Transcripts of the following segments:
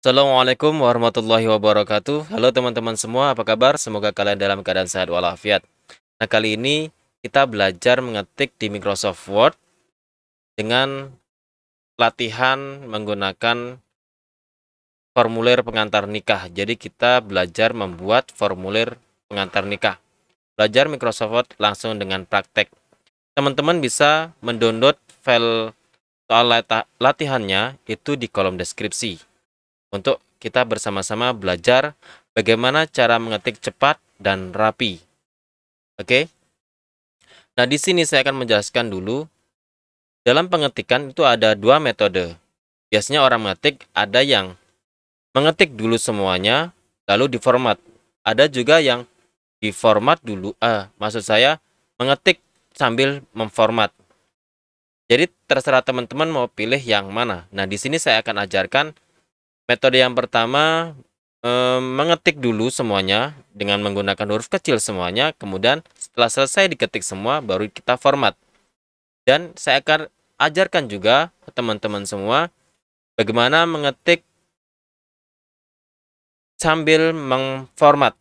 Assalamualaikum warahmatullahi wabarakatuh. Halo teman-teman semua, apa kabar? Semoga kalian dalam keadaan sehat walafiat. Nah, kali ini kita belajar mengetik di Microsoft Word dengan latihan menggunakan formulir pengantar nikah. Jadi kita belajar membuat formulir pengantar nikah. Belajar Microsoft Word langsung dengan praktek. Teman-teman bisa mendownload file soal latihannya itu di kolom deskripsi. Untuk kita bersama-sama belajar bagaimana cara mengetik cepat dan rapi. Oke? Nah, di sini saya akan menjelaskan dulu. Dalam pengetikan itu ada dua metode. Biasanya orang mengetik ada yang mengetik dulu semuanya, lalu diformat. Ada juga yang diformat dulu, maksud saya mengetik sambil memformat. Jadi terserah teman-teman mau pilih yang mana. Nah, di sini saya akan ajarkan metode yang pertama, mengetik dulu semuanya dengan menggunakan huruf kecil semuanya, kemudian setelah selesai diketik semua, baru kita format. Dan saya akan ajarkan juga ke teman-teman semua bagaimana mengetik sambil memformat.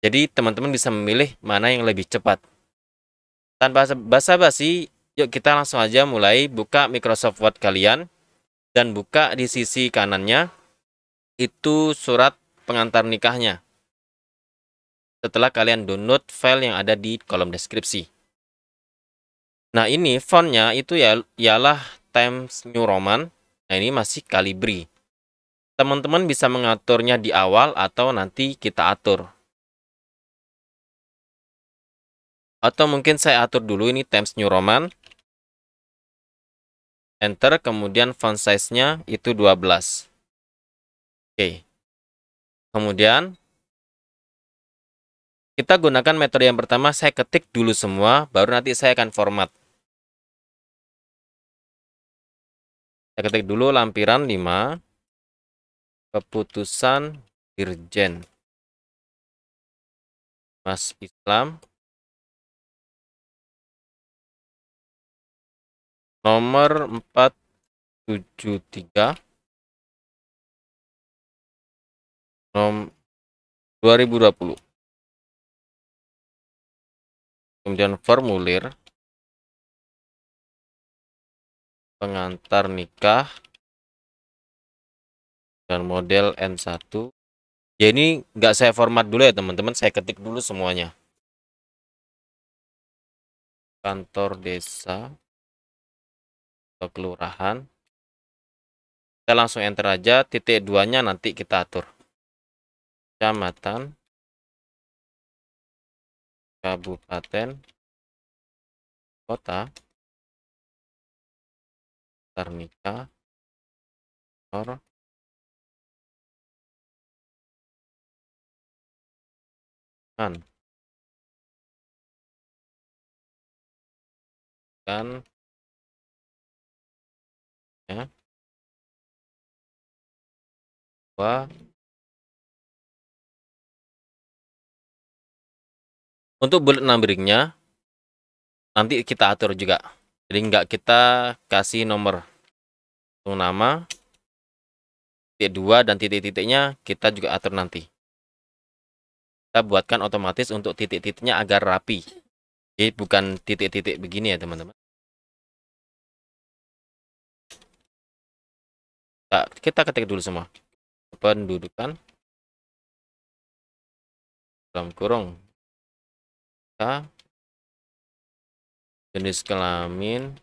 Jadi teman-teman bisa memilih mana yang lebih cepat. Tanpa basa-basi, yuk kita langsung aja mulai buka Microsoft Word kalian dan buka di sisi kanannya itu surat pengantar nikahnya. Setelah kalian download file yang ada di kolom deskripsi. Nah, ini fontnya itu ialah Times New Roman. Nah, ini masih Calibri. Teman-teman bisa mengaturnya di awal atau nanti kita atur. Atau mungkin saya atur dulu ini Times New Roman. Enter, kemudian font size-nya itu 12. Oke. Kemudian kita gunakan metode yang pertama, saya ketik dulu semua, baru nanti saya akan format. Saya ketik dulu lampiran 5, keputusan Dirjen Mas Islam, nomor 473, 2020. Kemudian formulir pengantar nikah dan model N1. Ya, ini nggak saya format dulu ya teman-teman, saya ketik dulu semuanya. Kantor desa atau kelurahan. Kita langsung enter aja, titik 2-nya nanti kita atur. Kecamatan, kabupaten, kota, nikah, nomor, kan, ya, dua. Untuk bullet numbering-nya nanti kita atur juga. Jadi nggak kita kasih nomor. Untuk nama, titik 2 dan titik-titiknya kita juga atur nanti. Kita buatkan otomatis untuk titik-titiknya agar rapi. Jadi bukan titik-titik begini ya teman-teman. Kita ketik dulu semua. Pendudukan, dalam kurung, kita, jenis kelamin,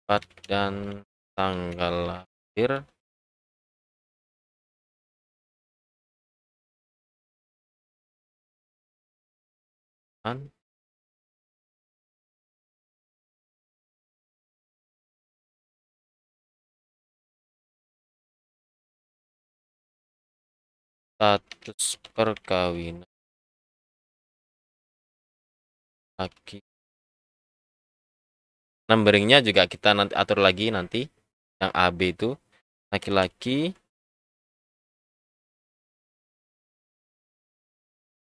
tempat dan tanggal lahir, dan status perkawinan laki. Numberingnya juga kita nanti atur lagi nanti. Yang AB itu laki-laki,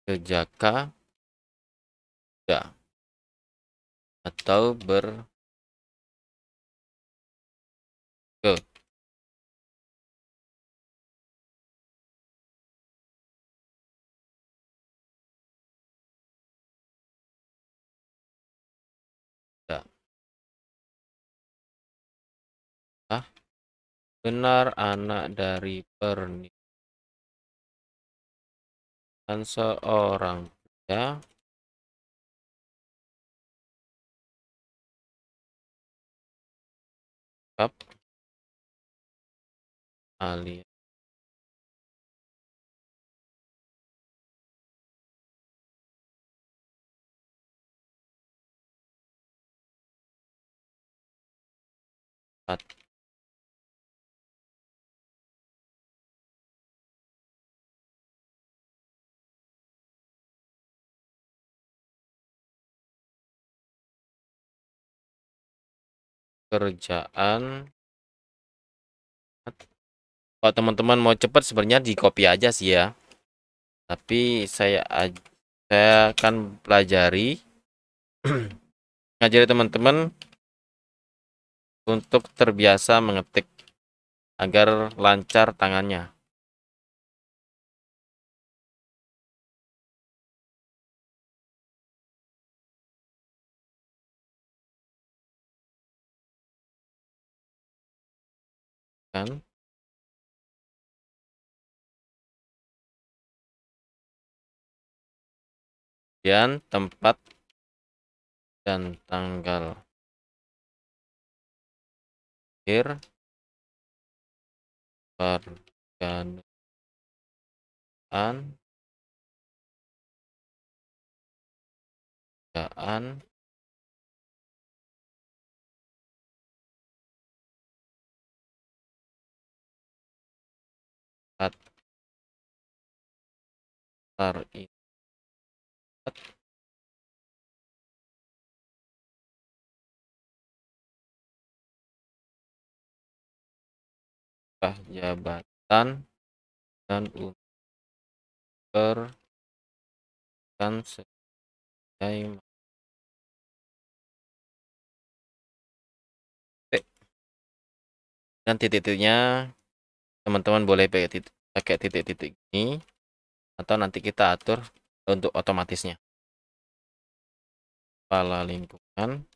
jaka, ya, atau benar anak dari pernikahan seorang pria bab alias kerjaan. Kalau teman-teman mau cepat sebenarnya di copy aja sih ya. Tapi saya akan pelajari ngajari teman-teman untuk terbiasa mengetik agar lancar tangannya. Kan? Kemudian tempat dan tanggal lahir pergantian kerjaan daftar indah jabatan dan kan sebagai dan titik-titiknya teman-teman boleh pakai titik-titik ini atau nanti kita atur untuk otomatisnya. Kepala lingkungan,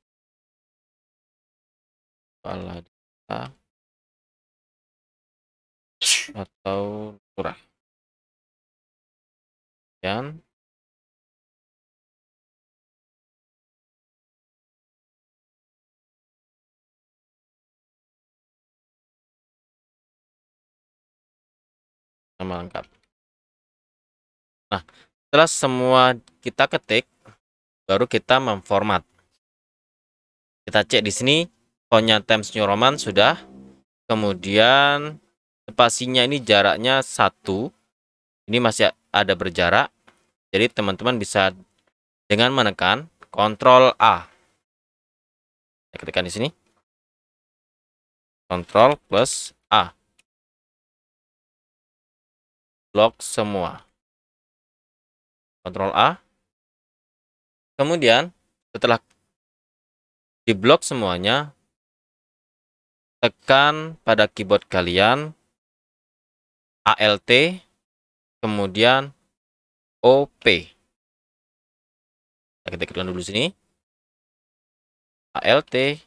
kepala desa, atau lurah. Dan nama lengkap. Nah, setelah semua kita ketik, baru kita memformat. Kita cek di sini, fontnya Times New Roman sudah. Kemudian spasinya ini jaraknya 1. Ini masih ada berjarak. Jadi teman-teman bisa dengan menekan Ctrl A. Saya ketikkan di sini. Ctrl plus A. Blok semua. Ctrl A. Kemudian setelah diblok semuanya, tekan pada keyboard kalian ALT, kemudian OP. Kita ketikkan dulu sini. ALT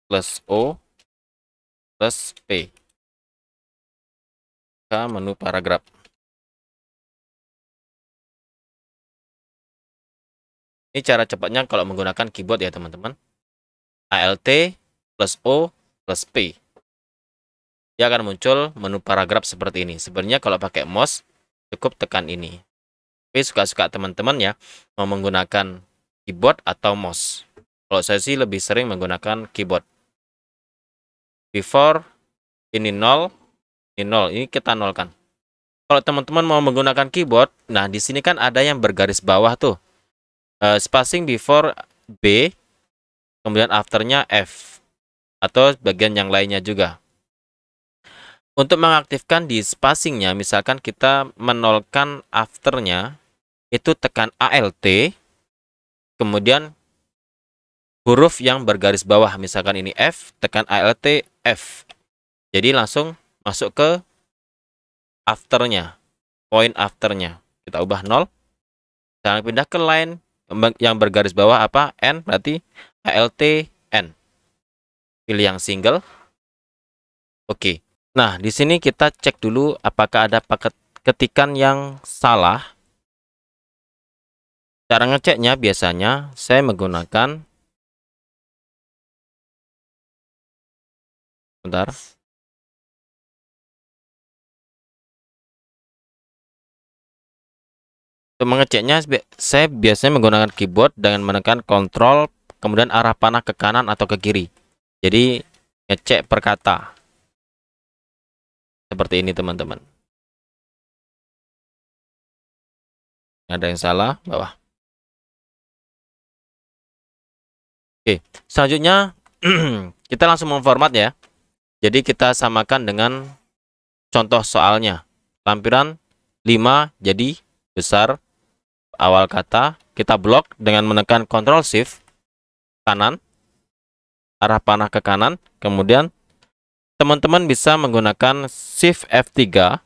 plus O plus P. Ke menu paragraf. Ini cara cepatnya kalau menggunakan keyboard ya teman-teman. ALT plus O plus P. Dia akan muncul menu paragraf seperti ini. Sebenarnya kalau pakai mouse cukup tekan ini. Tapi suka-suka teman-teman ya mau menggunakan keyboard atau mouse. Kalau saya sih lebih sering menggunakan keyboard. Before ini 0, ini 0, ini kita nolkan. Kalau teman-teman mau menggunakan keyboard, nah di sini kan ada yang bergaris bawah tuh. Spacing before B, kemudian afternya F, atau bagian yang lainnya juga. Untuk mengaktifkan di spacingnya, misalkan kita menolkan afternya, itu tekan ALT, kemudian huruf yang bergaris bawah, misalkan ini F, tekan ALT, F. Jadi langsung masuk ke afternya, point afternya. Kita ubah 0, sekarang pindah ke line yang bergaris bawah apa? N, berarti ALT N. Pilih yang single. Oke. Nah, di sini kita cek dulu apakah ada paket ketikan yang salah. Cara ngeceknya biasanya saya menggunakan, bentar. Untuk mengeceknya saya biasanya menggunakan keyboard dengan menekan kontrol kemudian arah panah ke kanan atau ke kiri. Jadi ngecek per kata. Seperti ini teman-teman. Ada yang salah, bawah. Oke, selanjutnya kita langsung memformat ya. Jadi kita samakan dengan contoh soalnya. Lampiran 5 jadi besar awal kata. Kita blok dengan menekan Ctrl Shift kanan, arah panah ke kanan. Kemudian teman-teman bisa menggunakan Shift F3.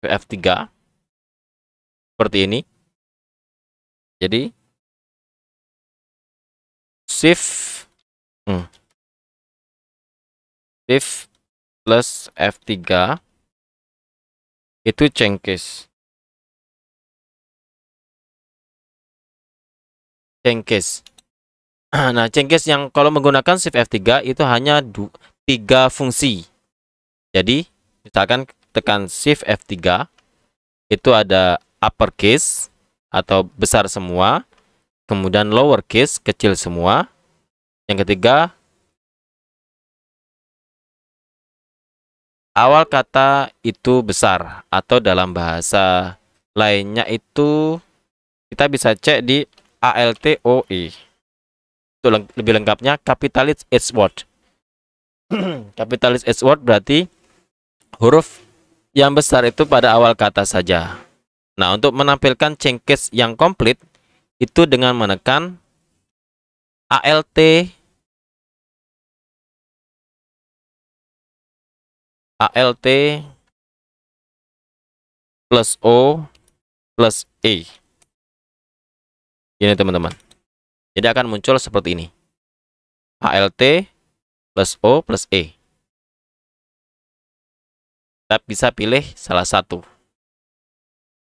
F3 seperti ini. Jadi Shift Shift plus F3 itu cengkes. Nah, cengkes yang kalau menggunakan Shift F3 itu hanya 3 fungsi. Jadi, misalkan tekan Shift F3, itu ada uppercase atau besar semua, kemudian lowercase kecil semua. Yang ketiga, awal kata itu besar, atau dalam bahasa lainnya itu kita bisa cek di ALTOE. Itu lebih lengkapnya Capitalist H word. Capitalist H word berarti huruf yang besar itu pada awal kata saja. Nah, untuk menampilkan cengkes yang komplit itu dengan menekan ALT plus O plus E. Ini teman-teman. Jadi akan muncul seperti ini. ALT plus O plus E. Kita bisa pilih salah satu.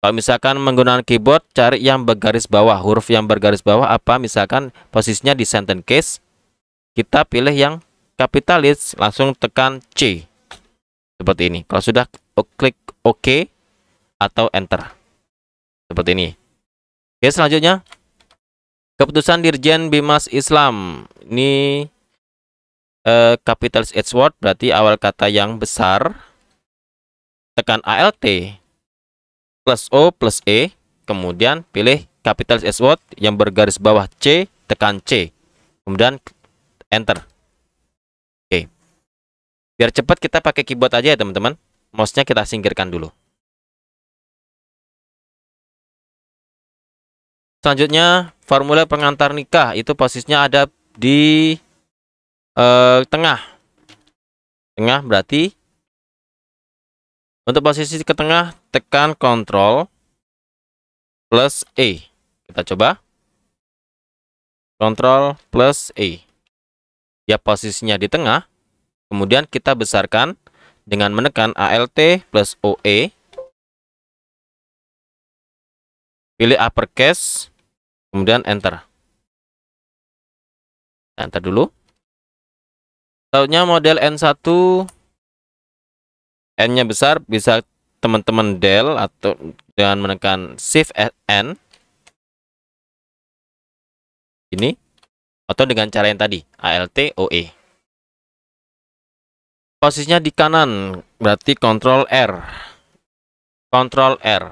Kalau misalkan menggunakan keyboard, cari yang bergaris bawah. Huruf yang bergaris bawah apa? Misalkan posisinya di sentence case. Kita pilih yang kapitalis, langsung tekan C. Seperti ini. Kalau sudah klik OK atau Enter. Seperti ini. Oke, selanjutnya. Keputusan Dirjen Bimas Islam. Ini kapitalis H word berarti awal kata yang besar. Tekan ALT plus O plus E. Kemudian pilih kapitalis H word yang bergaris bawah C. Tekan C. Kemudian Enter. Oke. Biar cepat kita pakai keyboard aja ya teman-teman. Mouse-nya kita singkirkan dulu. Selanjutnya, formula pengantar nikah. Itu posisinya ada di tengah. Tengah berarti untuk posisi ke tengah, tekan Ctrl plus E. Kita coba. Ctrl plus E. Ya, posisinya di tengah. Kemudian kita besarkan dengan menekan ALT plus OE. Pilih uppercase. Kemudian Enter. Enter dulu. Selanjutnya model N1. N-nya besar, bisa teman-teman del atau dengan menekan Shift N. Ini. Atau dengan cara yang tadi, ALT OE. Posisinya di kanan, berarti Ctrl R. Ctrl R.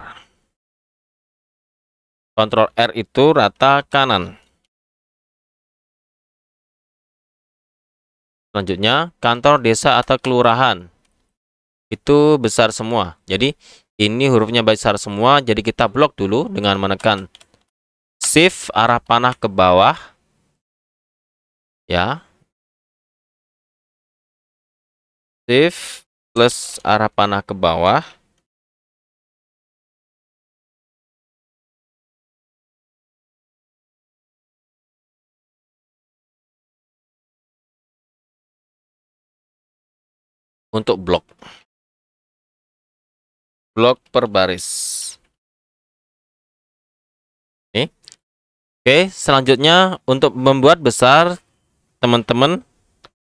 Ctrl R itu rata kanan. Selanjutnya, kantor desa atau kelurahan. Itu besar semua. Jadi, ini hurufnya besar semua, jadi kita blok dulu dengan menekan Shift arah panah ke bawah. Ya. Shift plus arah panah ke bawah. untuk blok per baris. Oke, selanjutnya untuk membuat besar, teman-teman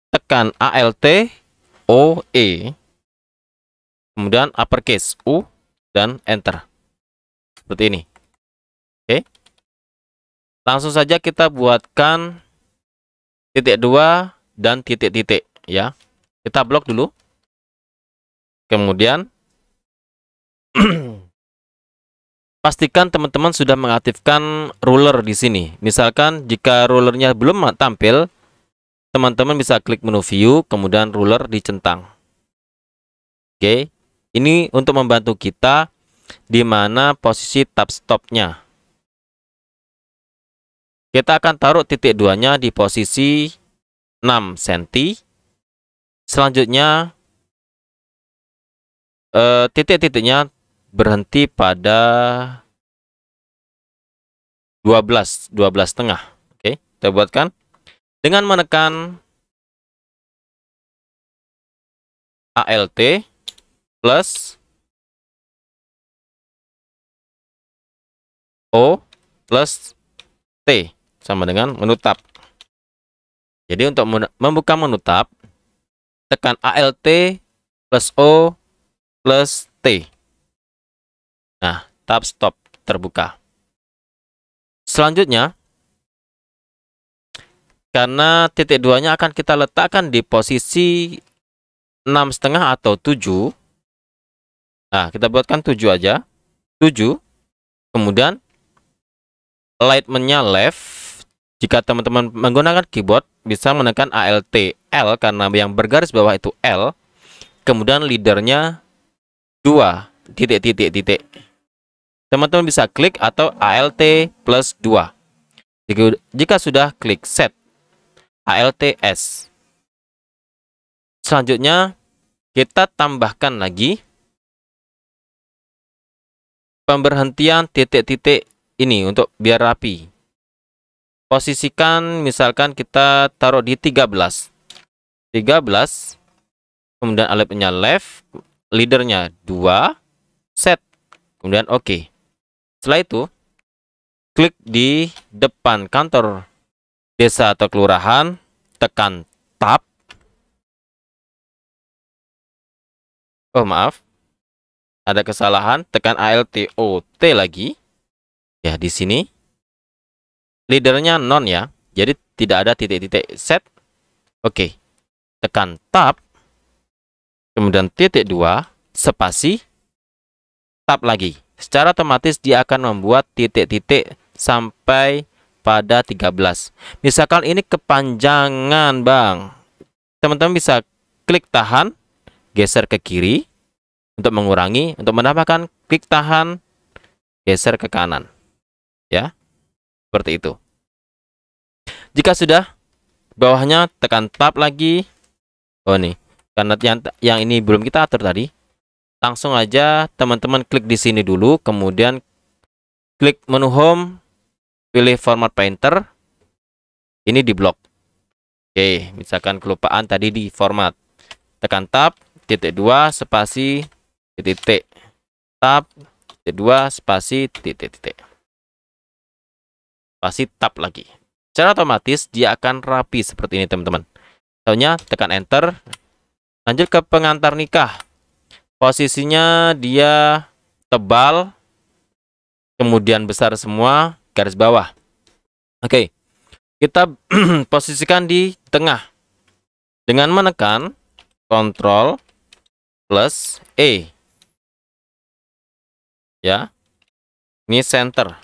tekan Alt OE, kemudian uppercase U dan enter. Seperti ini. Oke. Langsung saja kita buatkan titik 2 dan titik-titik ya. Kita blok dulu. Kemudian pastikan teman-teman sudah mengaktifkan ruler di sini. Misalkan jika rulernya belum tampil, teman-teman bisa klik menu view, kemudian ruler dicentang. Oke, ini untuk membantu kita di mana posisi tab stopnya. Kita akan taruh titik 2-nya di posisi 6 cm. Selanjutnya titik-titiknya berhenti pada 12 setengah. Oke, kita buatkan dengan menekan Alt plus O plus T sama dengan menu tab. Jadi untuk membuka menu tab, tekan Alt plus O plus T. Nah, tab stop terbuka. Selanjutnya, karena titik 2-nya akan kita letakkan di posisi 6,5 atau 7. Nah, kita buatkan 7 aja. 7. Kemudian alignment-nya left. Jika teman-teman menggunakan keyboard, bisa menekan Alt L karena yang bergaris bawah itu L. Kemudian leadernya 2 titik. Teman-teman bisa klik atau Alt plus 2. Jika sudah, klik set Alt S. Selanjutnya kita tambahkan lagi pemberhentian titik-titik ini untuk biar rapi. Posisikan misalkan kita taruh di 13. Kemudian alignment-nya left, leadernya 2, set, kemudian oke. Setelah itu, klik di depan kantor desa atau kelurahan, tekan tab. Oh maaf, ada kesalahan, tekan Alt OT lagi. Ya, di sini leadernya non ya, jadi tidak ada titik-titik. Set, oke. Tekan tab, kemudian titik 2, spasi, tab lagi. Secara otomatis dia akan membuat titik-titik sampai pada 13. Misalkan ini kepanjangan, Bang. Teman-teman bisa klik tahan, geser ke kiri untuk mengurangi, untuk menambahkan klik tahan, geser ke kanan. Ya. Seperti itu. Jika sudah, bawahnya tekan tab lagi. Oh nih, karena yang ini belum kita atur tadi. Langsung aja teman-teman klik di sini dulu, kemudian klik menu home, pilih format painter. Ini di blok. Oke, misalkan kelupaan tadi di format. Tekan tab, titik 2, spasi, titik. Tab, titik 2, spasi, titik. Spasi tab lagi. Secara otomatis dia akan rapi seperti ini, teman-teman. Contohnya tekan enter. Lanjut ke pengantar nikah. Posisinya dia tebal, kemudian besar semua, garis bawah. Oke, kita posisikan di tengah dengan menekan Ctrl plus E. Ya, ini center.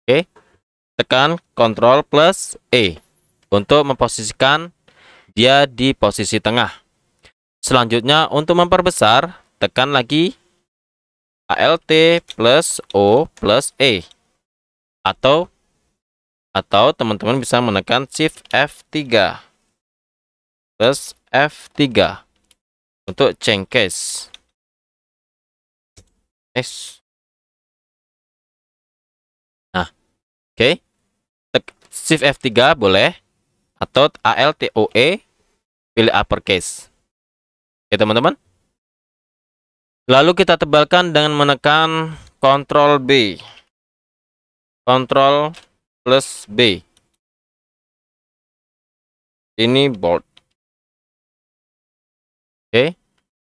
Oke, tekan Ctrl plus E untuk memposisikan dia di posisi tengah. Selanjutnya untuk memperbesar, tekan lagi Alt plus O plus E. Atau teman-teman bisa menekan Shift F3 plus F3 untuk change case. Nah, oke. Shift F3 boleh, atau Alt OE pilih uppercase. Oke, teman-teman. Lalu kita tebalkan dengan menekan Ctrl B. Ctrl plus B. Ini bold. Oke.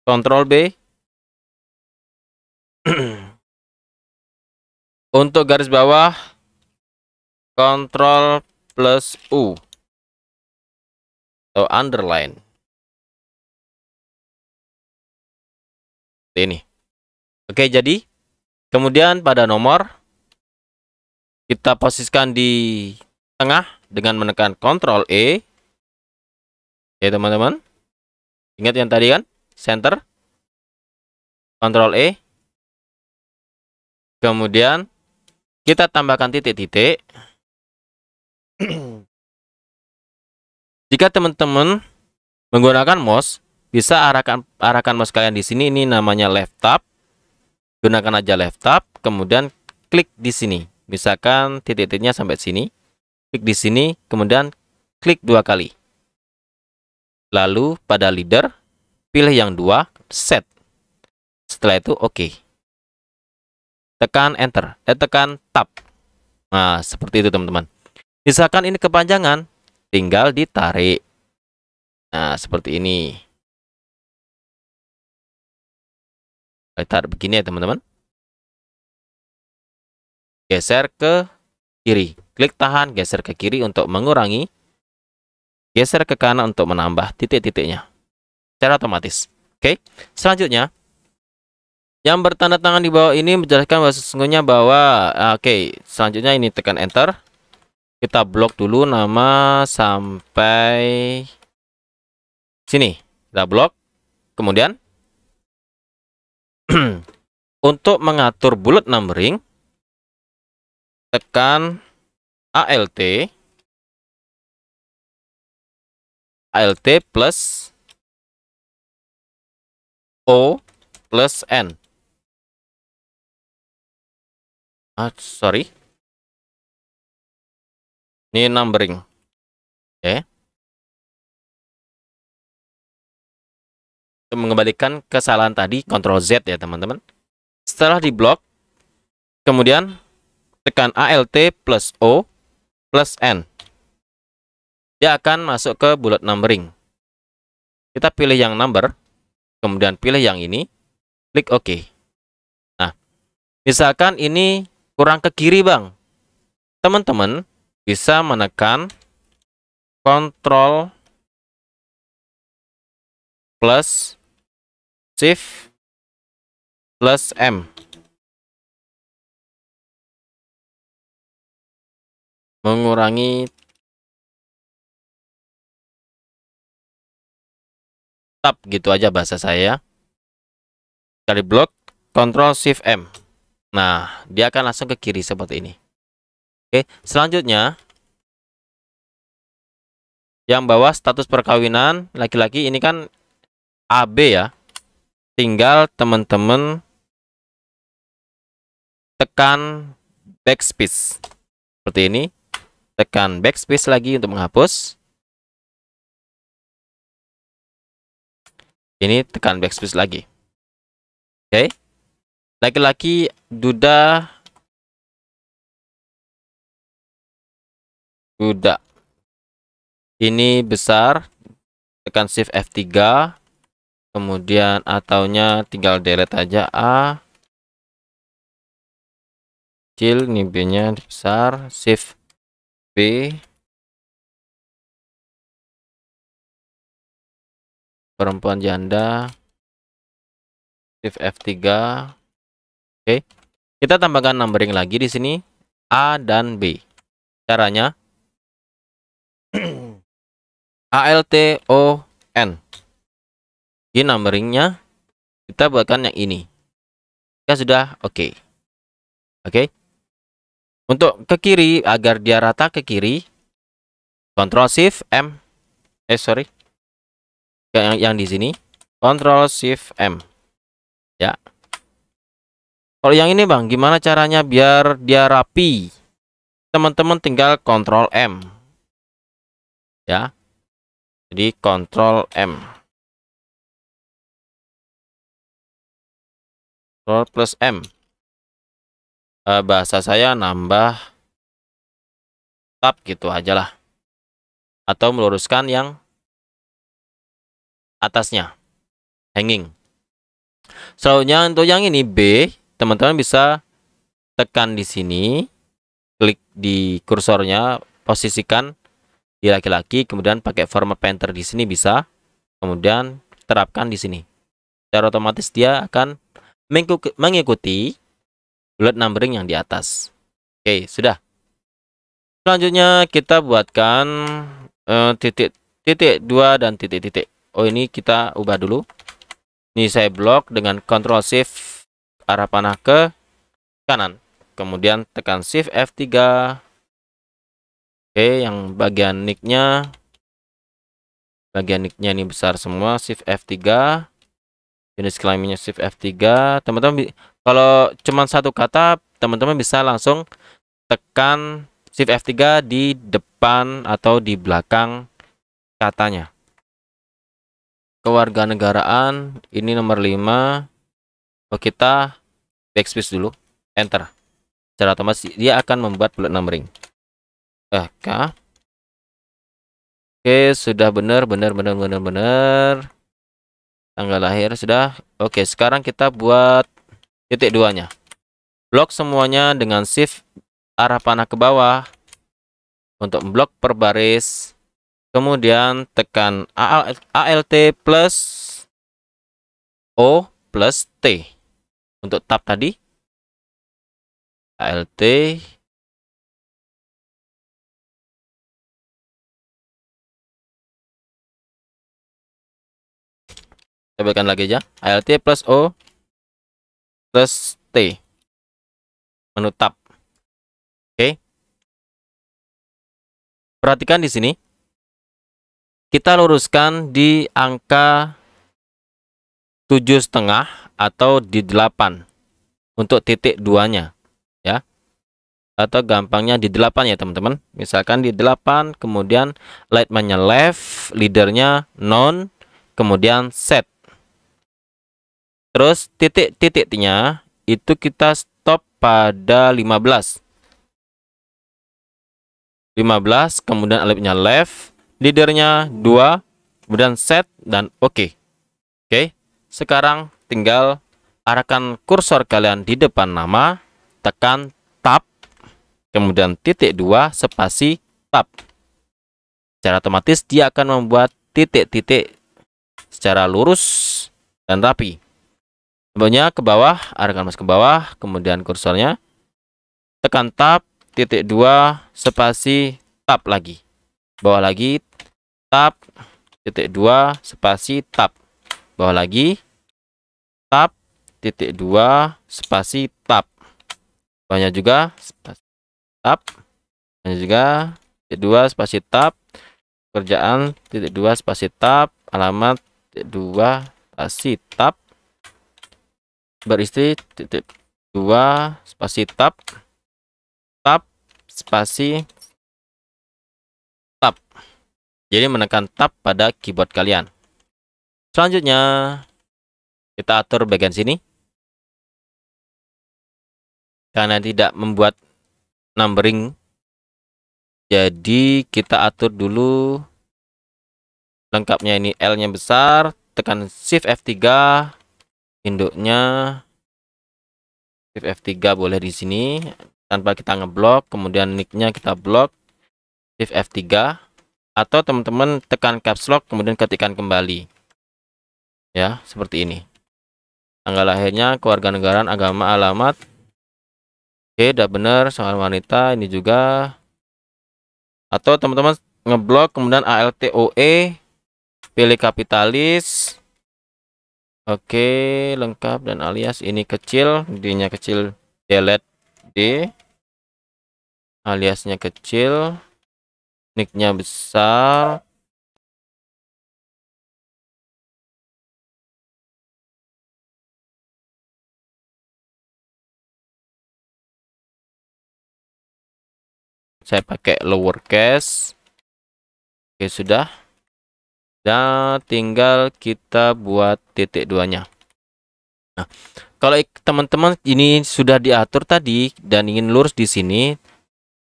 Ctrl B. Untuk garis bawah, Ctrl plus U. Atau underline. Ini. Oke, jadi kemudian pada nomor kita posisikan di tengah dengan menekan Ctrl E. Oke, teman-teman. Ingat yang tadi kan? Center. Ctrl E. Kemudian kita tambahkan titik-titik. Jika teman-teman menggunakan mouse, bisa arahkan mouse kalian di sini. Ini namanya left tab. Gunakan aja left tab, kemudian klik di sini. Misalkan titik-titiknya sampai sini. Klik di sini, kemudian klik 2 kali. Lalu pada leader, pilih yang 2, set. Setelah itu oke. Tekan enter, tekan tab. Nah, seperti itu teman-teman. Misalkan ini kepanjangan, tinggal ditarik. Nah, seperti ini. Tarik begini ya teman-teman. Geser ke kiri. Klik tahan, geser ke kiri untuk mengurangi. Geser ke kanan untuk menambah titik-titiknya. Secara otomatis. Oke. Selanjutnya, yang bertanda tangan di bawah ini menjelaskan bahwa sesungguhnya bahwa selanjutnya ini tekan enter. Kita blok dulu nama sampai sini. Kita blok. Kemudian untuk mengatur bullet numbering, tekan ALT plus O plus N. Sorry. Ini numbering. Oke. Untuk mengembalikan kesalahan tadi, Ctrl Z ya teman-teman. Setelah diblok, kemudian tekan ALT plus O plus N. Dia akan masuk ke bullet numbering. Kita pilih yang number, kemudian pilih yang ini, klik OK. Nah, misalkan ini kurang ke kiri bang, teman-teman bisa menekan Ctrl plus Shift plus M. Mengurangi tab gitu aja bahasa saya. Dari blok Ctrl Shift M. Nah, dia akan langsung ke kiri seperti ini. Oke, selanjutnya yang bawah status perkawinan laki-laki ini kan AB ya. Tinggal teman-teman tekan backspace. Seperti ini. Tekan backspace lagi untuk menghapus. Ini tekan backspace lagi. Oke. Laki-laki duda. Ini besar. Tekan Shift F3. Kemudian ataunya tinggal delete aja A. Kecil, ini B-nya besar. Shift B. Perempuan janda. Shift F3. Oke. Kita tambahkan numbering lagi di sini A dan B. Caranya ALTON. Ini numberingnya kita buatkan yang ini. Ya sudah, oke. Oke. Untuk ke kiri agar dia rata ke kiri, Ctrl Shift M. Sorry. Yang di sini, Ctrl Shift M. Ya. Kalau yang ini bang, gimana caranya biar dia rapi? Teman-teman tinggal Ctrl M. Ya. Jadi Ctrl M. Ctrl plus M. Bahasa saya nambah tab gitu aja lah. Atau meluruskan yang atasnya. Hanging. Selanjutnya untuk yang ini B, teman-teman bisa tekan di sini, klik di kursornya, posisikan di laki-laki, kemudian pakai format painter di sini bisa, kemudian terapkan di sini. Secara otomatis dia akan mengikuti bullet numbering yang di atas. Oke, sudah. Selanjutnya kita buatkan titik 2 dan titik-titik. Oh, ini kita ubah dulu. Ini saya blok dengan Ctrl Shift arah panah ke kanan. Kemudian tekan Shift F3. Oke, yang bagian nicknya ini besar semua. Shift F3. Jenis kelaminnya Shift F3. Teman-teman, kalau cuma satu kata, teman-teman bisa langsung tekan Shift F3 di depan atau di belakang katanya. Kewarganegaraan, ini nomor 5. Oh, kita backspace dulu, enter. Secara otomatis dia akan membuat bullet numbering. Oke, sudah benar. Tanggal lahir sudah. Oke, sekarang kita buat titik 2-nya. Blok semuanya dengan shift arah panah ke bawah untuk blok per baris. Kemudian tekan Alt plus O plus T. Untuk tab tadi, Alt. Cobakan lagi aja. Alt plus O plus T. Menu tab. Oke. Perhatikan di sini. Kita luruskan di angka 7,5 atau di 8 untuk titik 2-nya, ya. Atau gampangnya di 8 ya, teman-teman. Misalkan di 8, kemudian lightman-nya left, leadernya non, kemudian set. Terus titik-titiknya itu kita stop pada 15. 15, kemudian alipnya left, leadernya 2, kemudian set dan oke. Oke, sekarang tinggal arahkan kursor kalian di depan nama, tekan tab, kemudian titik 2 spasi tab. Secara otomatis dia akan membuat titik-titik secara lurus dan rapi. Contohnya ke bawah, arahkan mouse ke bawah, kemudian kursornya tekan tab, titik 2 spasi tab lagi. Bawah lagi, tab, titik 2 spasi tab. Bawah lagi, tab, titik 2 spasi tab. Bawahnya juga spasi tab. Bawahnya juga titik 2 spasi tab. Kerjaan titik 2 spasi tab. Alamat titik 2 spasi tab. Beristri titik 2 spasi tab. Tab spasi tab. Jadi menekan tab pada keyboard kalian. Selanjutnya kita atur bagian sini. Karena tidak membuat numbering, jadi kita atur dulu lengkapnya. Ini L-nya besar, tekan Shift F3, induknya Shift F3 boleh di sini tanpa kita ngeblok, kemudian nick-nya kita blok, Shift F3, atau teman-teman tekan caps lock kemudian ketikkan kembali. Ya, seperti ini. Tanggal lahirnya, kewarganegaraan, agama, alamat. Oke, udah benar, soal wanita ini juga. Atau teman-teman ngeblok kemudian ALTOE, pilih kapitalis. Oke, lengkap dan alias ini kecil, D-nya kecil, delete D. Aliasnya kecil, nick-nya besar. Saya pakai lowercase. Oke, sudah. Dan tinggal kita buat titik 2-nya. Nah, kalau teman-teman ini sudah diatur tadi dan ingin lurus di sini,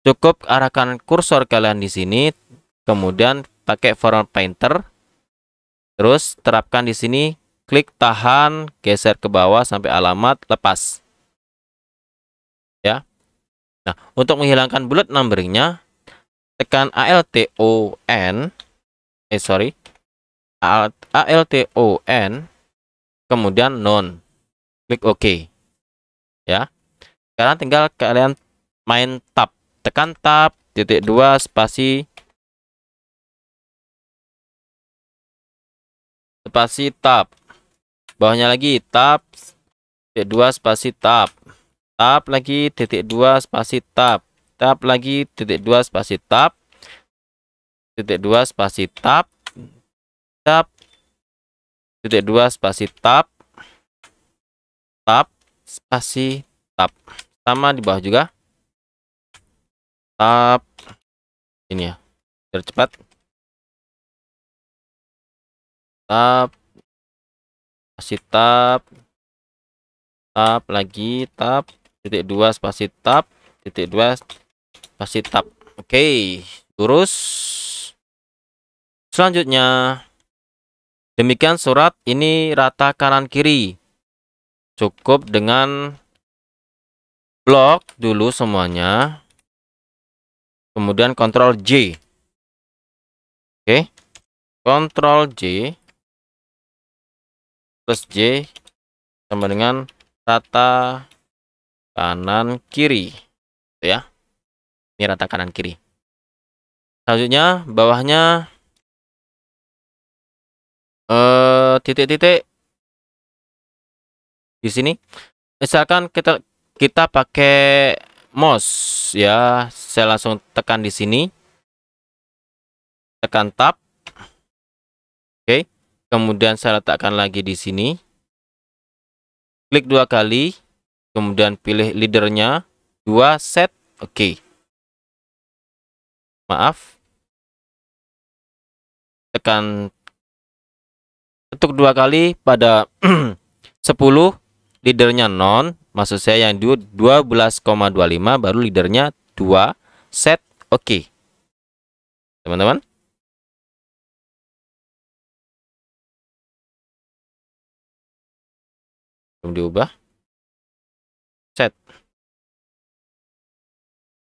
cukup arahkan kursor kalian di sini, kemudian pakai forward pointer, terus terapkan di sini, klik tahan, geser ke bawah sampai alamat, lepas. Ya. Nah, untuk menghilangkan bullet numberingnya, tekan ALTON, kemudian none, klik OK. Ya. Sekarang tinggal kalian main tab, tekan tab, titik 2 spasi tab, bawahnya lagi tab, titik 2 spasi tab, tab lagi, titik 2 spasi tab, tab lagi, titik 2 spasi tab, titik 2 spasi tab, tab, titik 2 spasi tab, tab, spasi tab. Sama di bawah juga, tab, ini ya, biar cepat, tab, spasi tab, tab lagi, tab, titik 2 spasi tab, titik 2 spasi tab. Oke, lurus. Selanjutnya, demikian surat ini rata kanan kiri. Cukup dengan blok dulu semuanya. Kemudian Ctrl J. Oke. Ctrl J plus J sama dengan rata kanan kiri. Itu ya. Ini rata kanan kiri. Selanjutnya bawahnya titik-titik di sini. Misalkan kita pakai mouse ya, saya langsung tekan di sini. Tekan tab. Oke. Kemudian saya letakkan lagi di sini. Klik 2 kali, kemudian pilih leadernya 2 set. Oke. Maaf. Tekan ketuk 2 kali pada 10, leadernya non, maksud saya yang 12,25 baru leadernya 2 set. Oke. Teman-teman. Belum diubah. Set.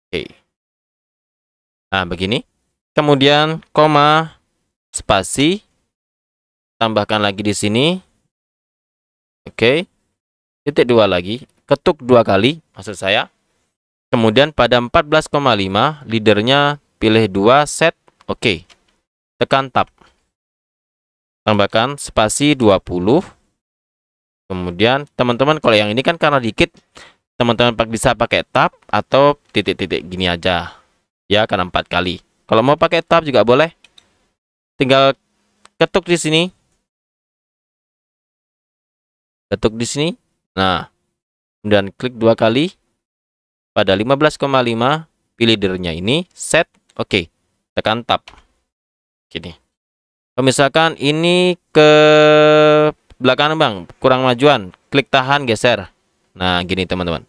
Oke. Nah, begini. Kemudian koma, spasi, tambahkan lagi di sini. Oke. Titik 2 lagi, ketuk 2 kali maksud saya. Kemudian pada 14,5 leadernya pilih 2 set. Oke. Tekan tab. Tambahkan spasi 20. Kemudian teman-teman kalau yang ini kan karena dikit, teman-teman bisa pakai tab atau titik-titik gini aja. Ya, karena 4 kali. Kalau mau pakai tab juga boleh. Tinggal ketuk di sini. Ketuk di sini. Nah, kemudian klik 2 kali. Pada 15,5 pilih leadernya ini set. Oke. Tekan tab. Gini. Kalau misalkan ini ke belakang bang, kurang majuan, klik tahan, geser. Nah, gini teman-teman.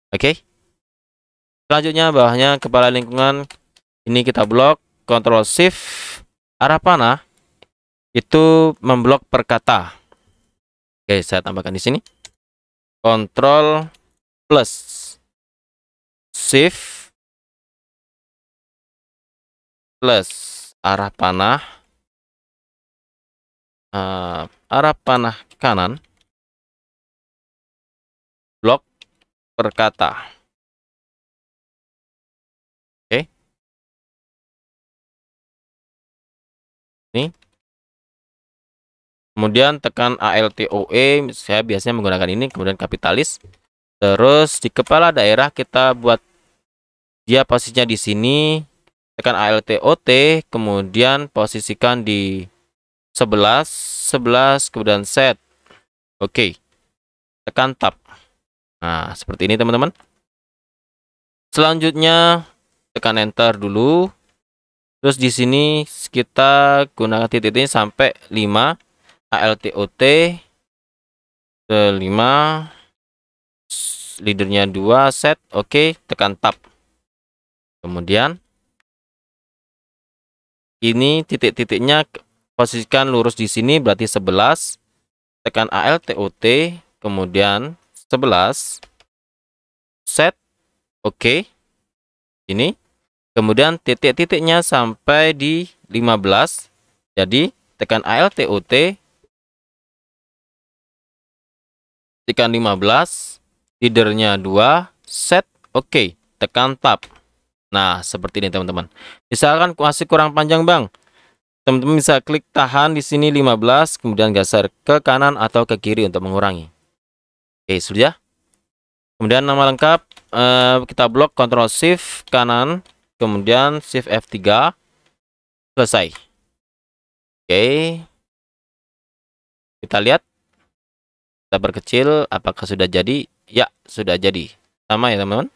Oke. Selanjutnya bawahnya kepala lingkungan. Ini kita blok, Ctrl Shift, arah panah itu memblok per kata. Oke, saya tambahkan di sini. Ctrl plus Shift plus arah panah kanan, blok per kata. Oke. Ini. Kemudian tekan ALTOE, saya biasanya menggunakan ini, kemudian kapitalis. Terus di kepala daerah kita buat dia posisinya di sini, tekan ALTOT, kemudian posisikan di 11, kemudian set. Oke. Tekan tab. Nah, seperti ini teman-teman. Selanjutnya tekan enter dulu. Terus di sini kita gunakan titik-titiknya sampai 5, ALTOT ke 5, leadernya 2, set, oke, tekan tab. Kemudian ini titik-titiknya posisikan lurus di sini berarti 11, tekan ALTOT, kemudian 11, set, oke. Ini kemudian titik-titiknya sampai di 15. Jadi tekan ALTOT, tekan 15, leadernya 2, set, oke, tekan tab. Nah, seperti ini teman-teman. Misalkan masih kurang panjang, Bang. Teman-teman bisa klik tahan di sini 15, kemudian geser ke kanan atau ke kiri untuk mengurangi. Oke, sudah. Kemudian nama lengkap kita blok Ctrl Shift kanan, kemudian Shift F3, selesai. Oke, kita lihat, kita perkecil, apakah sudah jadi? Ya, sudah jadi. Sama ya teman-teman.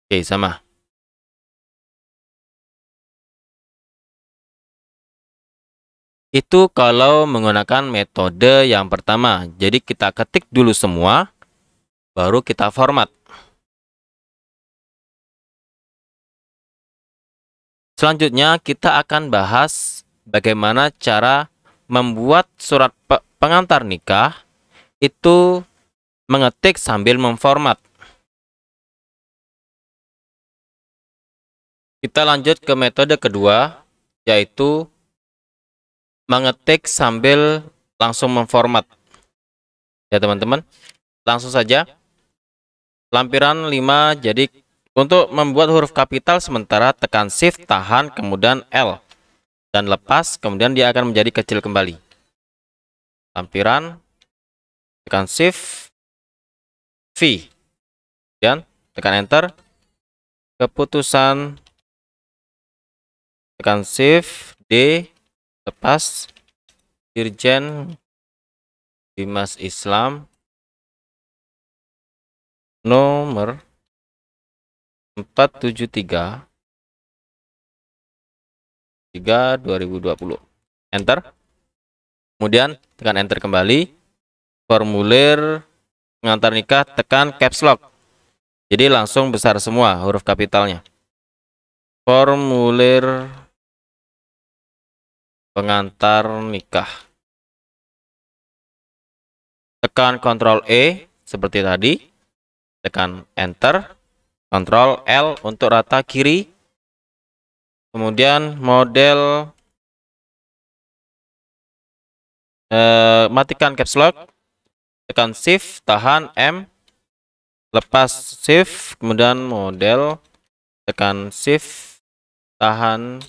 Oke, sama. Itu kalau menggunakan metode yang pertama. Jadi kita ketik dulu semua, baru kita format. Selanjutnya kita akan bahas bagaimana cara membuat surat pengantar nikah itu mengetik sambil memformat. Kita lanjut ke metode kedua, yaitu mengetik sambil langsung memformat. Ya teman-teman, langsung saja. Lampiran 5, jadi untuk membuat huruf kapital sementara tekan Shift, tahan, kemudian L. Dan lepas, kemudian dia akan menjadi kecil kembali. Lampiran, tekan Shift, V. Kemudian tekan Enter. Keputusan, tekan Shift, D. Lepas, Dirjen Bimas Islam nomor 473 2020. Enter. Kemudian tekan Enter kembali. Formulir pengantar nikah, tekan Caps Lock. Jadi langsung besar semua huruf kapitalnya. Formulir pengantar nikah. Tekan Ctrl E seperti tadi. Tekan Enter. Ctrl L untuk rata kiri. Kemudian model matikan Caps Lock. Tekan Shift, tahan M. Lepas Shift, kemudian model. Tekan Shift, tahan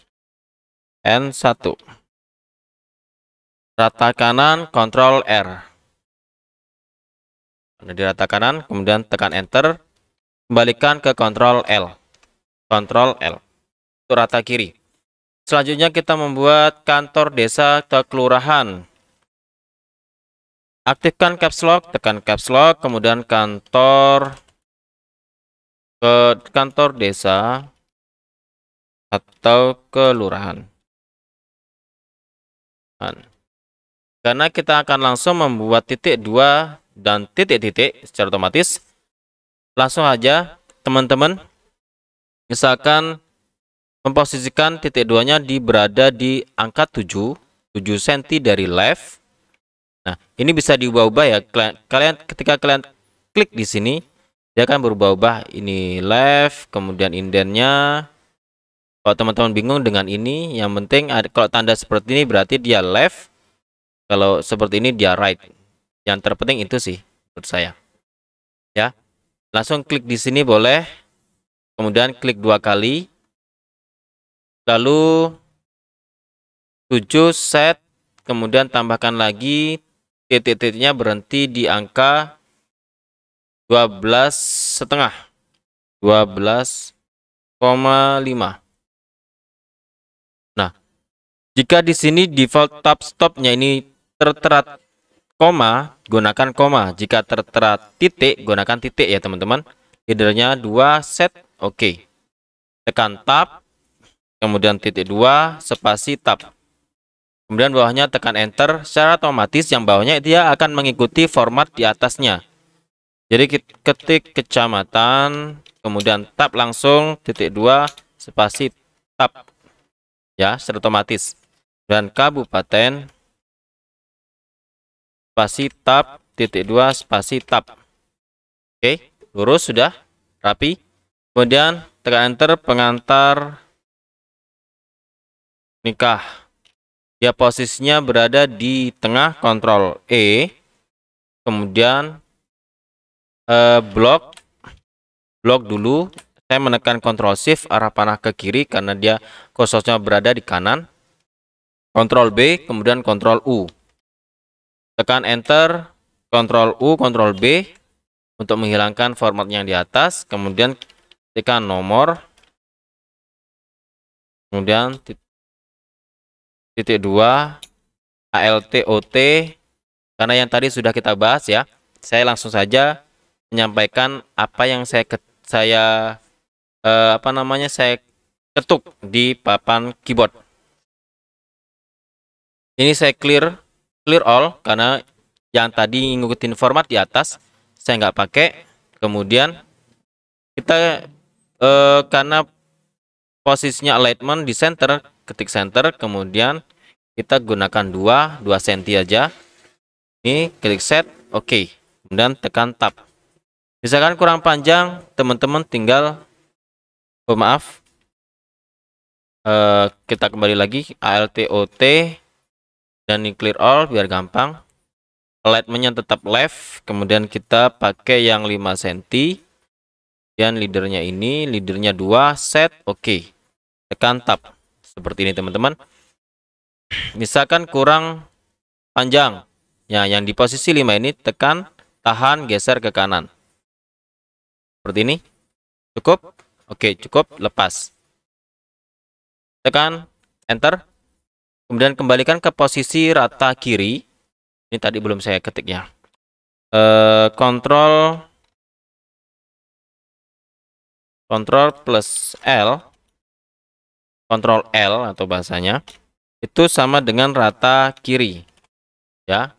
N1. Rata kanan, Ctrl R. Di rata kanan, kemudian tekan Enter. Kembalikan ke Ctrl L. Ctrl L. Untuk rata kiri. Selanjutnya kita membuat kantor desa atau kelurahan. Aktifkan Caps Lock, tekan Caps Lock, kemudian kantor desa atau kelurahan. Karena kita akan langsung membuat titik 2 dan titik-titik secara otomatis, langsung aja teman-teman misalkan memposisikan titik 2-nya berada di angka 7 cm dari left. Nah, ini bisa diubah-ubah ya. Ketika kalian klik di sini, dia akan berubah-ubah. Ini left, kemudian indennya. Kalau teman-teman bingung dengan ini, yang penting kalau tanda seperti ini berarti dia left. Kalau seperti ini dia right. Yang terpenting itu sih menurut saya. Ya. Langsung klik di sini boleh. Kemudian klik 2 kali. Lalu 7 set, kemudian tambahkan lagi titik-titiknya berhenti di angka 12,5. 12,5. Nah, jika di sini default tab stopnya ini tertera koma, gunakan koma. Jika tertera titik, gunakan titik ya teman-teman. Headernya 2 set, oke. Tekan tab, kemudian titik 2, spasi tab. Kemudian bawahnya tekan enter, secara otomatis yang bawahnya dia akan mengikuti format di atasnya. Jadi ketik kecamatan, kemudian tab langsung, titik 2, spasi tab. Ya, secara otomatis. Dan kabupaten, spasi tab, titik 2, spasi tab. Oke, lurus sudah, rapi. Kemudian tekan enter, pengantar nikah. Dia posisinya berada di tengah, Ctrl E. Kemudian blok dulu. Saya menekan Ctrl Shift arah panah ke kiri karena dia kursornya berada di kanan. Ctrl B, kemudian Ctrl U. Tekan enter, Ctrl U, Ctrl B untuk menghilangkan format yang di atas. Kemudian tekan nomor. Kemudian titik 2, ALTOT. Karena yang tadi sudah kita bahas ya. Saya langsung saja menyampaikan apa yang saya ketuk di papan keyboard. Ini saya clear all karena yang tadi ngikutin format di atas saya nggak pakai. Kemudian kita karena posisinya alignment di center, ketik center, kemudian kita gunakan 2 cm aja. Ini klik set, oke. Kemudian tekan tab. Misalkan kurang panjang, teman-teman tinggal, maaf, kita kembali lagi, ALTOT, dan ini clear all biar gampang. Alignment-nya tetap left, kemudian kita pakai yang 5 cm. Dan leadernya ini, leadernya 2, set, oke. Tekan tab. Seperti ini teman-teman. Misalkan kurang panjang, ya yang di posisi 5 ini tekan, tahan, geser ke kanan. Seperti ini. Cukup? Oke, cukup, lepas. Tekan enter. Kemudian kembalikan ke posisi rata kiri. Ini tadi belum saya ketik ya. Ctrl plus L. Ctrl L atau bahasanya. Itu sama dengan rata kiri. Ya.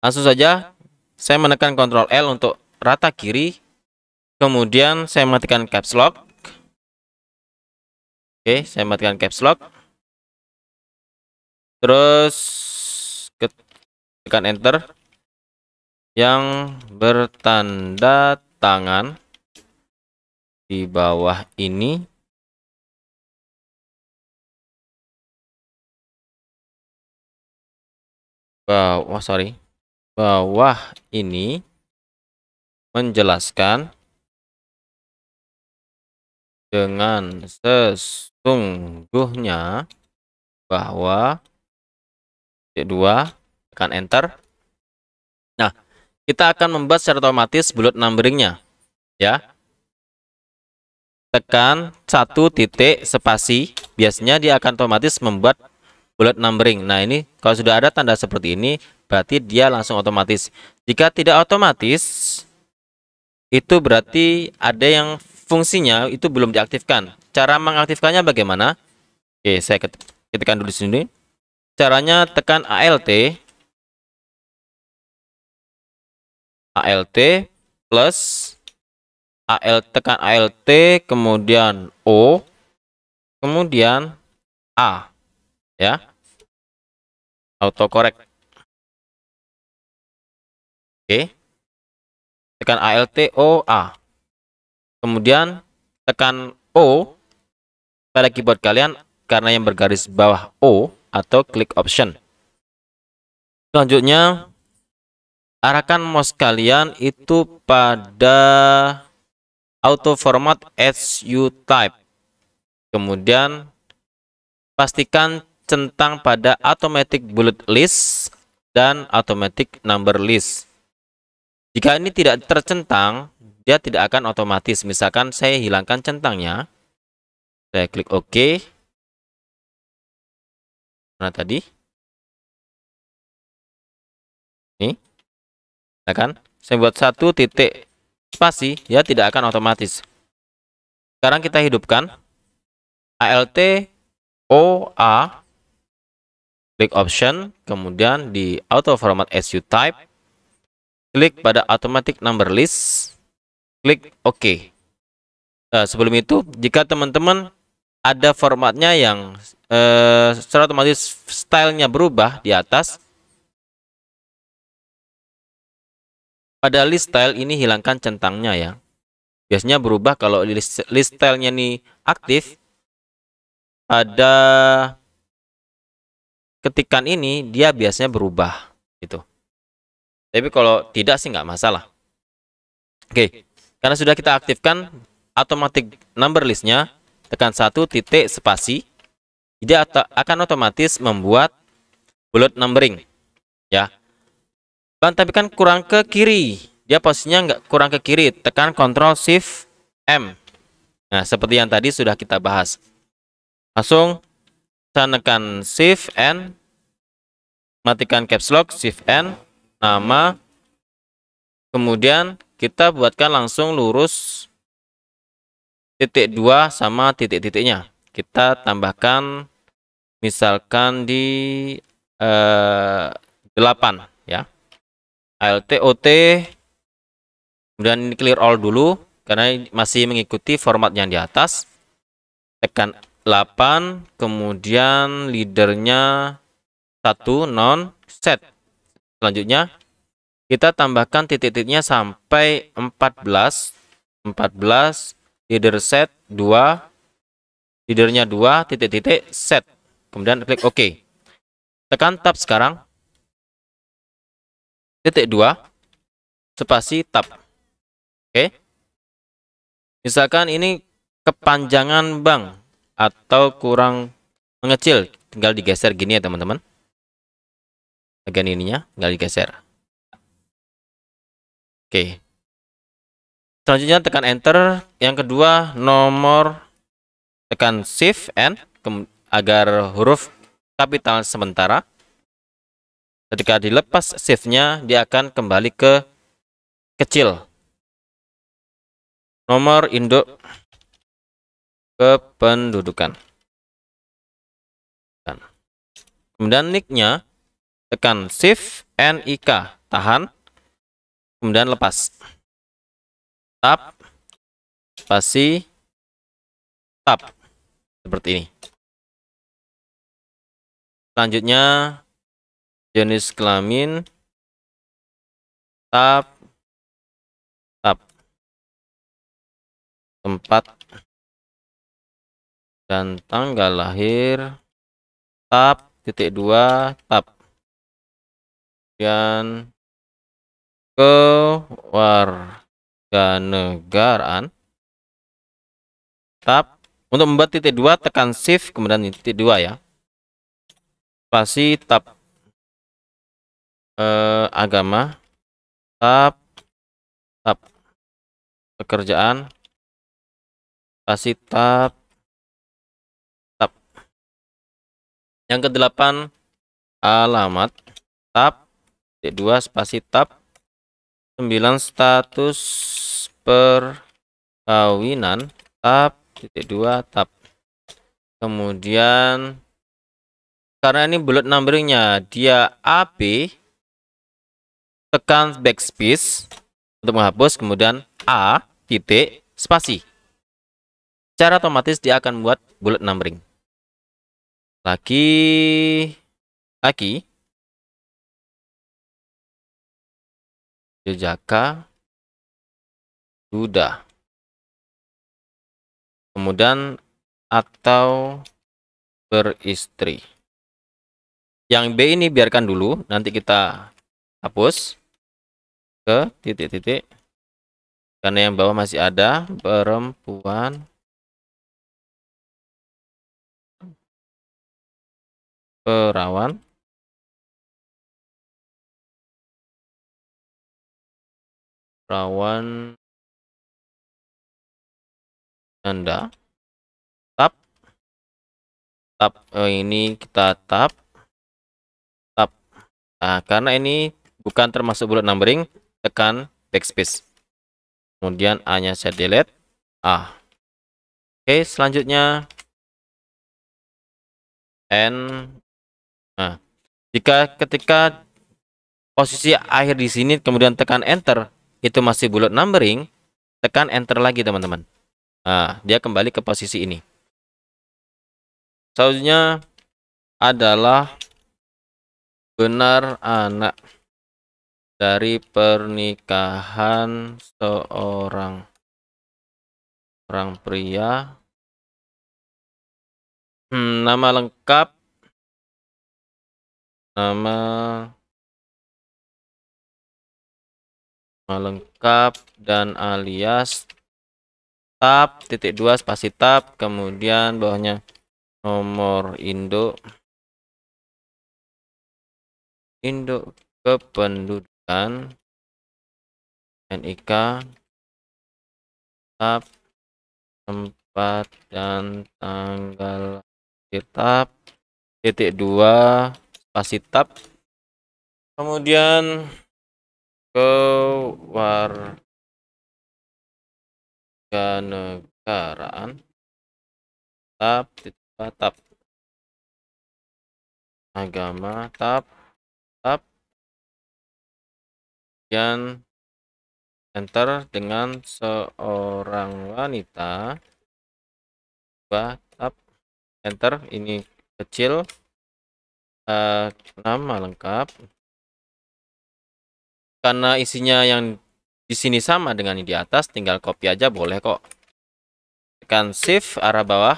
Langsung saja saya menekan Ctrl L untuk rata kiri. Kemudian saya matikan caps lock. Oke, saya matikan caps lock. Terus tekan enter. Yang bertanda tangan di bawah ini. Bawah ini menjelaskan dengan sesungguhnya bahwa titik 2, tekan enter. Nah, kita akan membuat secara otomatis bullet numberingnya ya. Tekan 1 titik spasi, biasanya dia akan otomatis membuat bullet numbering. Nah, ini kalau sudah ada tanda seperti ini berarti dia langsung otomatis. Jika tidak otomatis, itu berarti ada yang fungsinya itu belum diaktifkan. Cara mengaktifkannya bagaimana? Oke, saya ketikkan dulu di sini. Caranya tekan ALT plus tekan ALT, kemudian O, kemudian A, ya, autocorrect. Oke, tekan ALT O A, kemudian tekan O pada keyboard kalian karena yang bergaris bawah O atau klik option. Selanjutnya arahkan mouse kalian itu pada auto format as you type. Kemudian pastikan centang pada automatic bullet list dan automatic number list. Jika ini tidak tercentang, dia tidak akan otomatis. Misalkan saya hilangkan centangnya, saya klik OK. Mana tadi? Ini, nah kan? Saya buat 1 titik spasi, ya tidak akan otomatis. Sekarang kita hidupkan alt OA, klik option, kemudian di auto format as you type, klik pada automatic number list, klik OK. Nah, sebelum itu, jika teman-teman ada formatnya yang secara otomatis stylenya berubah di atas, pada list style ini hilangkan centangnya ya. Biasanya berubah kalau list stylenya ini aktif, pada ketikan ini dia biasanya berubah gitu. Tapi kalau tidak sih nggak masalah. Oke, karena sudah kita aktifkan automatic number listnya, tekan 1 titik spasi, dia akan otomatis membuat bullet numbering ya. Bang, tapi kan kurang ke kiri, dia posisinya nggak kurang ke kiri, tekan Ctrl Shift M. Nah, seperti yang tadi sudah kita bahas, langsung tekan Shift N, matikan caps lock, Shift N, nama, kemudian kita buatkan langsung lurus titik 2 sama titik-titiknya. Kita tambahkan misalkan di 8 ya. Alt OT, kemudian ini clear all dulu karena masih mengikuti format yang di atas. Tekan 8, kemudian leadernya 1 non set. Selanjutnya kita tambahkan titik-titiknya sampai 14, leader set 2, leadernya 2, titik-titik set, kemudian klik OK. Tekan tab sekarang, titik 2, spasi tab. Oke. Misalkan ini kepanjangan bang atau kurang mengecil, tinggal digeser gini ya teman-teman. Bagian ininya tinggal digeser. Oke. Selanjutnya tekan enter. Yang kedua nomor, tekan shift N agar huruf kapital sementara. Ketika dilepas shift-nya, dia akan kembali ke kecil. Nomor induk kependudukan. Kemudian nick-nya tekan shift NIK, tahan, kemudian lepas. Tab, spasi, tab. Seperti ini. Selanjutnya jenis kelamin, tab, tab. Tempat dan tanggal lahir, tab, titik 2, tab. Dan kewarganegaraan, tab. Untuk membuat titik 2 tekan shift kemudian titik 2 ya. Spasi tab. Agama, tab, tab. Pekerjaan, spasi tab, tab. Yang ke-8 alamat, tab, titik 2, spasi tab. 9 status perkawinan, tab, titik 2, tab. Kemudian karena ini bullet numberingnya dia AB, tekan backspace untuk menghapus, kemudian A titik spasi. Secara otomatis dia akan buat bullet numbering. Laki Jejaka Duda, kemudian atau beristri. Yang B ini biarkan dulu, nanti kita hapus ke titik-titik karena yang bawah masih ada perempuan, perawan, janda, tab, tab. Ini kita tab. Nah, karena ini bukan termasuk bullet numbering, tekan backspace. kemudian A-nya saya delete, A. Oke, selanjutnya N. Nah, jika ketika posisi akhir di sini kemudian tekan enter, itu masih bullet numbering, tekan enter lagi teman-teman. Nah, dia kembali ke posisi ini. Selanjutnya adalah benar anak dari pernikahan seorang pria. Nama lengkap, nama lengkap dan alias tab .2 spasi tab, kemudian bawahnya nomor induk kependudukan, NIK, tab, tempat dan tanggal lahir tab .2 spasi tab, kemudian kewarganegaraan tab tab, agama tab, dan enter dengan seorang wanita, tab, enter, ini kecil, nama lengkap, karena isinya yang di sini sama dengan yang di atas, tinggal copy aja boleh kok. Tekan shift arah bawah,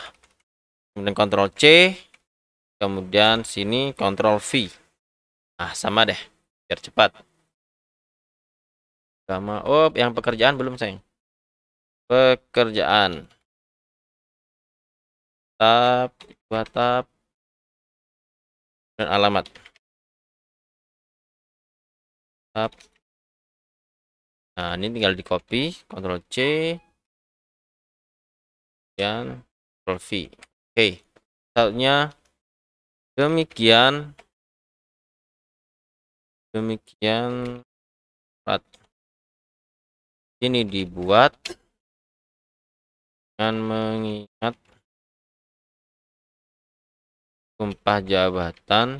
kemudian Ctrl C, kemudian sini Ctrl V. Nah, sama deh, biar cepat. Sama, oh, yang pekerjaan belum sayang. Pekerjaan. Tab, 2 tab, dan alamat. Tab. Nah, ini tinggal di copy, Ctrl C, dan Ctrl V. Oke, selanjutnya demikian ini dibuat dengan mengingat sumpah jabatan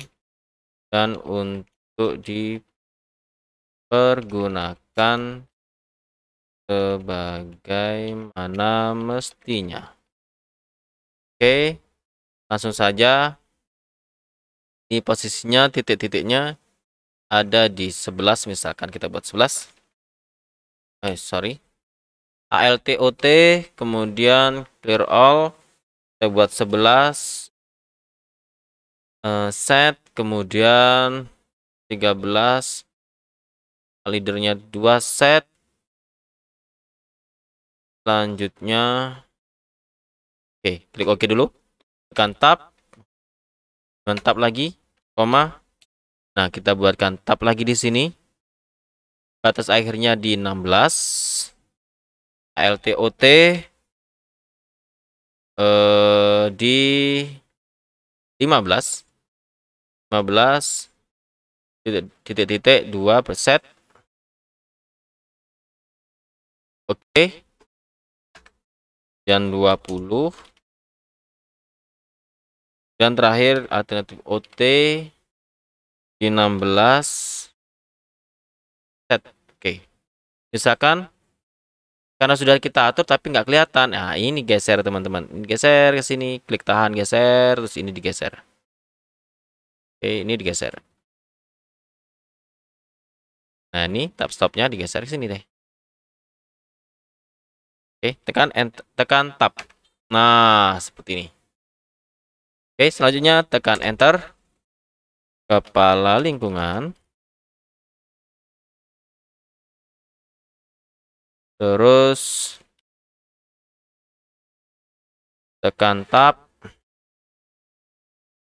dan untuk dipergunakan sebagaimana mestinya. Oke, langsung saja. Ini posisinya titik-titiknya ada di 11, misalkan kita buat 11. ALTOT, kemudian clear all, saya buat 11, set, kemudian 13, leadernya 2 set, selanjutnya oke, klik OK dulu, tekan tab, dan tab lagi, koma. Nah, kita buatkan tab lagi di sini, batas akhirnya di 16, ALTOT di 15 titik-titik 2 per set. Oke. Dan 20. Dan terakhir alternatif OT di 16 set. Oke. Misalkan karena sudah kita atur tapi nggak kelihatan. Nah, ini geser teman-teman. Ini geser ke sini, klik tahan, geser, terus ini digeser. Oke, ini digeser. Nah, ini tab stopnya digeser ke sini deh. Oke, tekan tab. Nah, seperti ini. Oke, selanjutnya tekan enter. Kepala lingkungan. Terus tekan tab.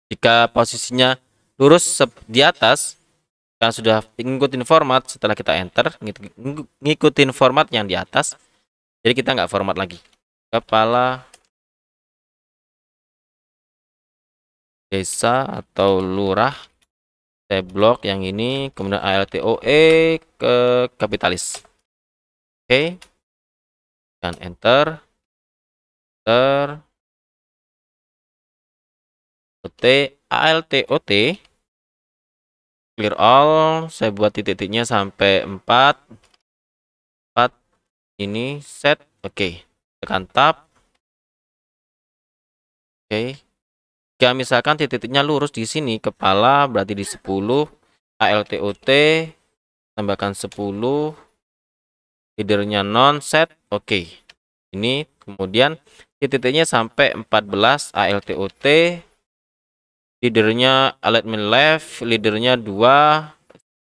Jika posisinya lurus di atas, kan sudah ngikutin format, setelah kita enter, ngikutin format yang di atas, jadi kita nggak format lagi. Kepala desa atau lurah, saya blok yang ini, kemudian ALTOE ke kapitalis. Oke, dan enter. ALTOT clear all, saya buat titik-titiknya sampai 4 ini set. Oke, tekan tab. Oke, jika misalkan titik-titiknya lurus di sini, kepala berarti di 10, ALTOT tambahkan 10, leadernya non set. Oke, ini kemudian titik-titiknya sampai 14, ALTOT, leadernya alignment left, leadernya 2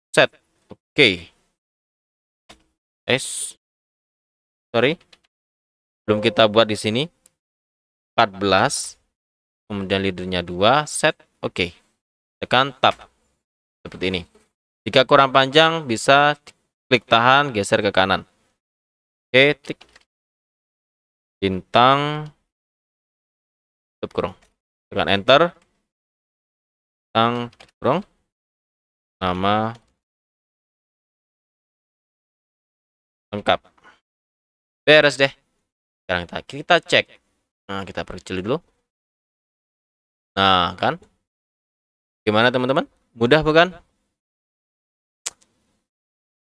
set. Oke, sorry, belum kita buat di sini 14, kemudian leadernya 2 set. Oke, tekan tab seperti ini. Jika kurang panjang bisa klik tahan, geser ke kanan. Oke, tik bintang tutup kurung, tekan enter, bintang tutup kurung, nama lengkap, beres deh. Sekarang kita cek. Nah, kita perkecil dulu. Nah, kan gimana teman-teman, mudah bukan?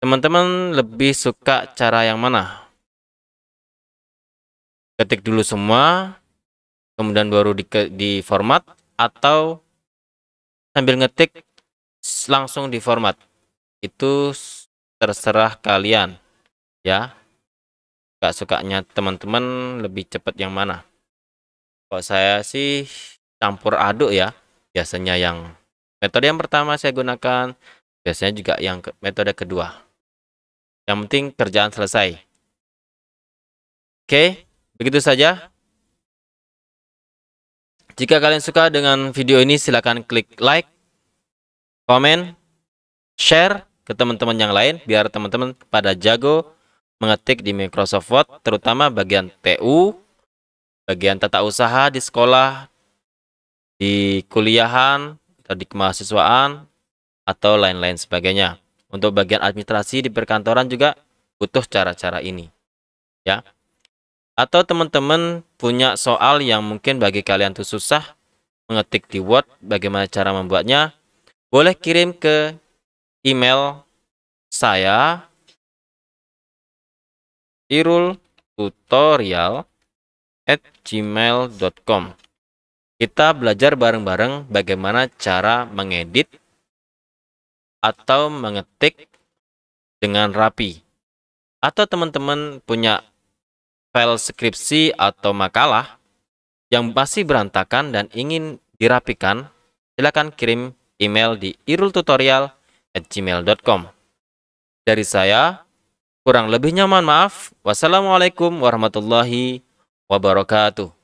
Teman-teman lebih suka cara yang mana? Ketik dulu semua, kemudian baru di format, atau sambil ngetik langsung di format? Itu terserah kalian ya. Suka-sukanya teman-teman lebih cepat yang mana? Kalau saya sih campur aduk ya. Biasanya yang metode yang pertama saya gunakan, biasanya juga yang metode kedua. Yang penting kerjaan selesai. Oke, begitu saja. Jika kalian suka dengan video ini, silakan klik like, komen, share ke teman-teman yang lain, biar teman-teman pada jago mengetik di Microsoft Word, terutama bagian TU, bagian tata usaha di sekolah, di kuliahan, atau di kemahasiswaan, atau lain-lain sebagainya. Untuk bagian administrasi di perkantoran juga butuh cara-cara ini. Ya. Atau teman-teman punya soal yang mungkin bagi kalian itu susah mengetik di Word, bagaimana cara membuatnya, boleh kirim ke email saya, irultutorial@gmail.com. Kita belajar bareng-bareng bagaimana cara mengedit atau mengetik dengan rapi. Atau teman-teman punya file skripsi atau makalah yang masih berantakan dan ingin dirapikan, silakan kirim email di irultutorial@gmail.com. Dari saya, kurang lebihnya mohon maaf. Wassalamualaikum warahmatullahi wabarakatuh.